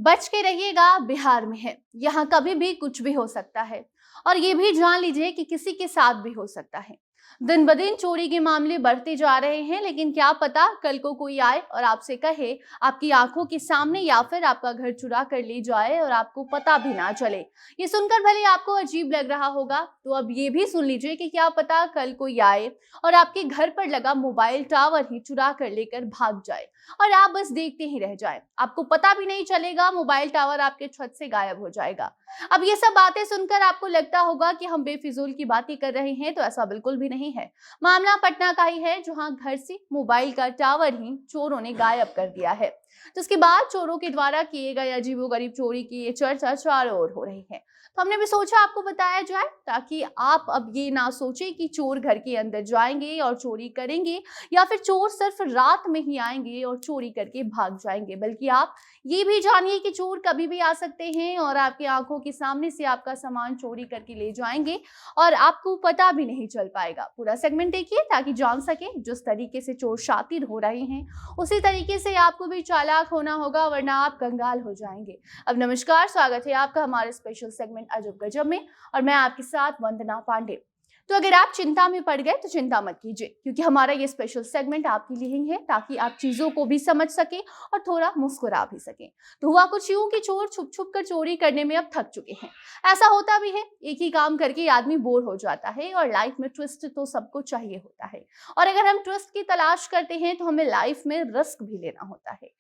बच के रहिएगा, बिहार में है। यहाँ कभी भी कुछ भी हो सकता है और ये भी जान लीजिए कि किसी के साथ भी हो सकता है। दिन ब दिन चोरी के मामले बढ़ते जा रहे हैं, लेकिन क्या पता कल को कोई आए और आपसे कहे आपकी आंखों के सामने, या फिर आपका घर चुरा कर ले जाए और आपको पता भी ना चले। ये सुनकर भले आपको अजीब लग रहा होगा, तो अब ये भी सुन लीजिए कि क्या पता कल कोई आए और आपके घर पर लगा मोबाइल टावर ही चुरा कर लेकर भाग जाए और आप बस देखते ही रह जाए। आपको पता भी नहीं चलेगा, मोबाइल टावर आपके छत से गायब हो जाएगा। अब ये सब बातें सुनकर आपको लगता होगा कि हम बेफिजूल की बातें कर रहे हैं, तो ऐसा बिल्कुल भी नहीं है। मामला पटना का ही है, जहां घर से मोबाइल का टावर ही चोरों ने गायब कर दिया है। जिसके बाद चोरों के द्वारा किए गए अजीबोगरीब चोरी की ये चर्चा चारों ओर हो रही है। तो हमने भी सोचा आपको बताया जाए, ताकि आप अब ये ना सोचे कि चोर घर के अंदर जाएंगे और चोरी करेंगे, या फिर चोर सिर्फ रात में ही आएंगे और चोरी करके भाग जाएंगे, बल्कि आप ये भी जानिए कि चोर कभी भी आ सकते हैं और आपकी आंखों के सामने से आपका सामान चोरी करके ले जाएंगे और आपको पता भी नहीं चल पाएगा। पूरा सेगमेंट देखिए ताकि जान सके जिस तरीके से चोर शातिर हो रहे हैं, उसी तरीके से आपको भी चालाक होना होगा, वरना आप कंगाल हो जाएंगे। अब नमस्कार, स्वागत है आपका हमारे स्पेशल सेगमेंट अजब गजब में, और मैं आपके साथ वंदना पांडे। तो अगर आप चिंता में पड़ गए तो चिंता मत कीजिए, क्योंकि हमारा ये स्पेशल सेगमेंट आपके लिए ही है, ताकि आप चीजों को भी समझ सके और थोड़ा मुस्कुरा भी सके। तो हुआ कुछ यूं कि चोर छुप छुप कर चोरी करने में अब थक चुके हैं। ऐसा होता भी है, एक ही काम करके आदमी बोर हो जाता है और लाइफ में ट्विस्ट तो सबको चाहिए होता है। और अगर हम ट्विस्ट की तलाश करते हैं तो हमें लाइफ में रिस्क भी लेना होता है।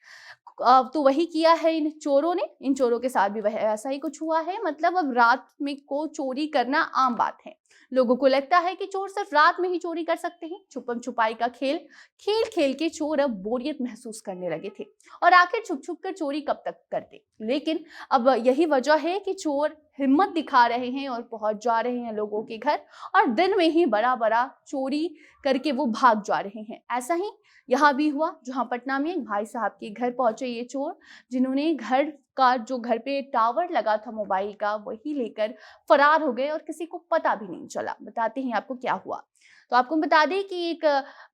तो वही किया है इन चोरों ने। इन चोरों के साथ भी वह ऐसा ही कुछ हुआ है। मतलब अब रात में को चोरी करना आम बात है। लोगों को लगता है कि चोर सिर्फ रात में ही चोरी कर सकते हैं। छुपम छुपाई का खेल खेल खेल के चोर अब बोरियत महसूस करने लगे थे, और आखिर छुप छुप कर चोरी कब तक करते। लेकिन अब यही वजह है कि चोर हिम्मत दिखा रहे हैं और पहुंच जा रहे हैं लोगों के घर, और दिन में ही बड़ा बड़ा चोरी करके वो भाग जा रहे हैं। ऐसा ही यहाँ भी हुआ, जहाँ पटना में एक भाई साहब के घर पहुंचे ये चोर, जिन्होंने घर पे टावर लगा था मोबाइल का, वही लेकर फरार हो गए और किसी को पता भी नहीं चला। बताते हैं आपको क्या हुआ। तो आपको बता दें कि एक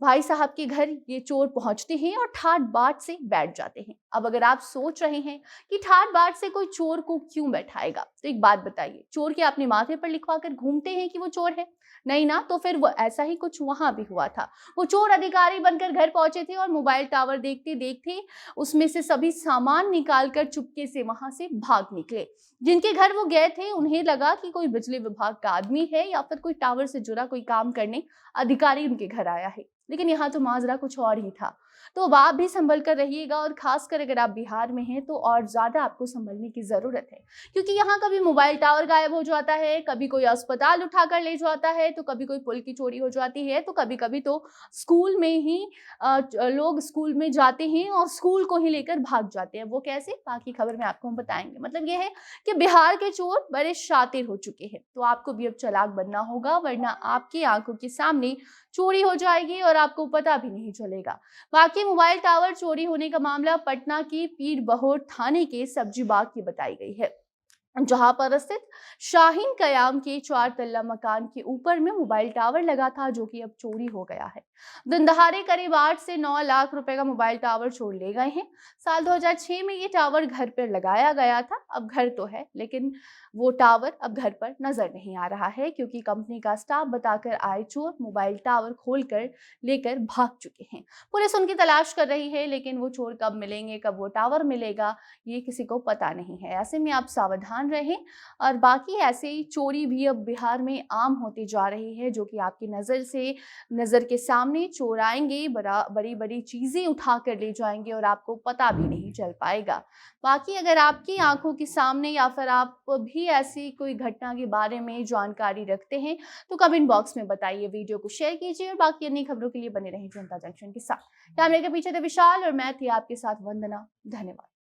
भाई साहब के घर ये चोर पहुंचते हैं और ठाट बाट से बैठ जाते हैं। अब अगर आप सोच रहे हैं कि ठाट बाट से कोई चोर को क्यों बैठाएगा, तो एक बात बताइए, चोर के अपने माथे पर लिखवा कर घूमते हैं कि वो चोर है? नहीं ना। तो फिर वो ऐसा ही कुछ वहां भी हुआ था। वो चोर अधिकारी बनकर घर पहुंचे थे और मोबाइल टावर देखते देखते उसमें से सभी सामान निकालकर चुपके से वहां से भाग निकले। जिनके घर वो गए थे उन्हें लगा कि कोई बिजली विभाग का आदमी है या फिर कोई टावर से जुड़ा कोई काम करने अधिकारी उनके घर आया है। लेकिन यहाँ तो माजरा कुछ और ही था। तो अब आप भी संभल कर रहिएगा, और खासकर अगर आप बिहार में हैं तो और ज्यादा आपको संभलने की जरूरत है, क्योंकि यहाँ कभी मोबाइल टावर गायब हो जाता है, कभी कोई अस्पताल उठाकर ले जाता है, तो कभी कोई पुल की चोरी हो जाती है, तो कभी कभी तो स्कूल में ही लोग स्कूल में जाते हैं और स्कूल को ही लेकर भाग जाते हैं। वो कैसे, बाकी खबर में आपको हम बताएंगे। मतलब ये है कि बिहार के चोर बड़े शातिर हो चुके हैं। तो आपको भी अब चालाक बनना होगा, वरना आपकी आंखों के सामने चोरी हो जाएगी और आपको पता भी नहीं चलेगा। बाकी मोबाइल टावर चोरी होने का मामला पटना की पीर बहोर थाने के सब्जी बाग की बताई गई है, जहां पर स्थित शाहीन कयाम के 4 तल्ला मकान के ऊपर में मोबाइल टावर लगा था, जो कि अब चोरी हो गया है। दिन दहाड़े करीब 8 से 9 लाख रुपए का मोबाइल टावर चोर ले गए हैं। साल 2006 में ये टावर घर पर लगाया गया था। अब घर तो है, लेकिन वो टावर अब घर पर नजर नहीं आ रहा है, क्योंकि कंपनी का स्टाफ बताकर आए चोर मोबाइल टावर खोलकर लेकर भाग चुके हैं। पुलिस उनकी तलाश कर रही है, लेकिन वो चोर कब मिलेंगे, कब वो टावर मिलेगा, ये किसी को पता नहीं है। ऐसे में आप सावधान रहें। और बाकी ऐसे ही चोरी भी अब बिहार में आम होती जा रही है, जो कि आपकी नजर के सामने चोर आएंगे, बड़ी बड़ी चीजें उठा कर ले जाएंगे और आपको पता भी नहीं चल पाएगा। बाकी अगर आपकी आंखों के सामने या फिर आप भी ऐसी कोई घटना के बारे में जानकारी रखते हैं, तो कमेंट बॉक्स में बताइए, वीडियो को शेयर कीजिए, और बाकी अन्य खबरों के लिए बने रहें जनता जंक्शन के साथ। कैमरे के पीछे थे विशाल और मैं थी आपके साथ वंदना। धन्यवाद।